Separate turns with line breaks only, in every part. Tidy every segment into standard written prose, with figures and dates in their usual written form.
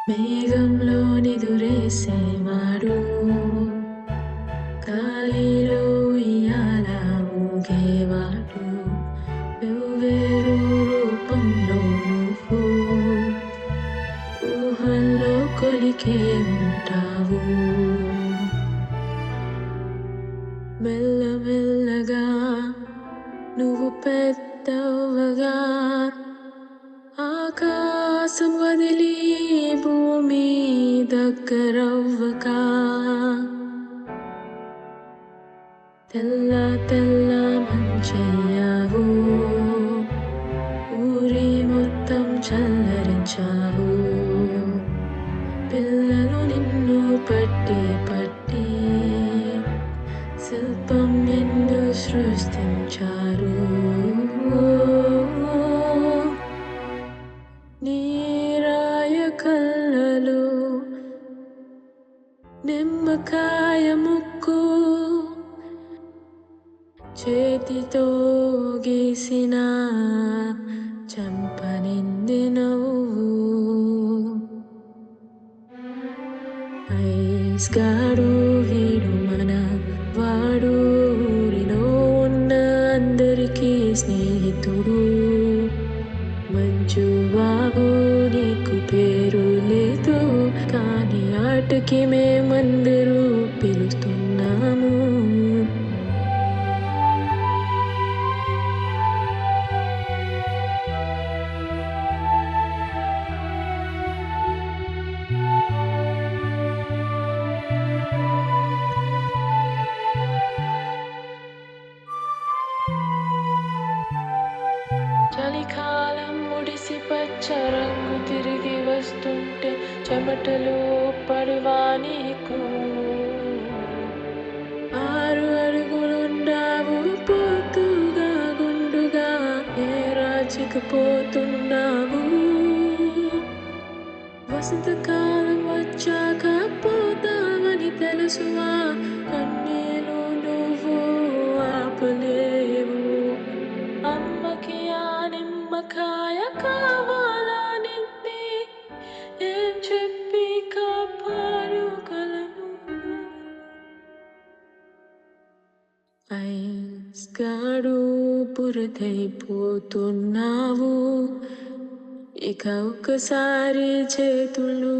మేఘంలో నిదురేసేవాడు గాలిలో ఉయ్యాల ఊగేవాడు వేరు రూపంలో నువ్వు ఊహల్లో కొలికే ఉంటావు మెల్లమెల్లగా నువ్వు పెద్దవగా ఆకాశం వదిలి భూమి దగ్గరవ్వగా తెల్ల తెల్ల మంచయ్యావు ఊరి మొత్తం చల్లరించావు పిల్లలు నిన్ను పట్టి పట్టి శిల్పం నిన్ను సృష్టించారు నీరాయ కళ్ళలు నిమ్మకాయ ముక్కు చేతితో గీసిన చంప నింది నవ్వు ఐస్ గాడు వీడు మన వాడు ఊరిలో ఉన్న అందరికీ స్నేహితుడు మంచు బాబు నీకు పేరు లేదు కానీ ఆటకి మేమందరూ పిలుస్తున్నాము చలికాలం ముడిసి పచ్చ రంగు తిరిగి వస్తుంటే చెమటలు పడివా నీకు 6 అడుగులున్నావు పోతుగా గుండుగా ఏ రాచికపోతున్నావు వసంతకాలం వచ్చాక పోతావని తెలుసువా కన్నీలు నువ్వు ఆపలేవు అమ్మకి ఆ నిమ్మకాయ కావాలా నిన్నే ఏం చెప్పి కాపాడుగలను ఐస్ గాడు బురదైపోతున్నావు ఇక ఒకసారి చేతులు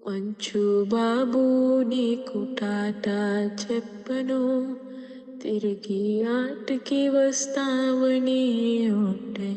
మంచు బాబు నీకు టాటా చెప్పను తిరిగి ఆటకి వస్తావని ఉంటే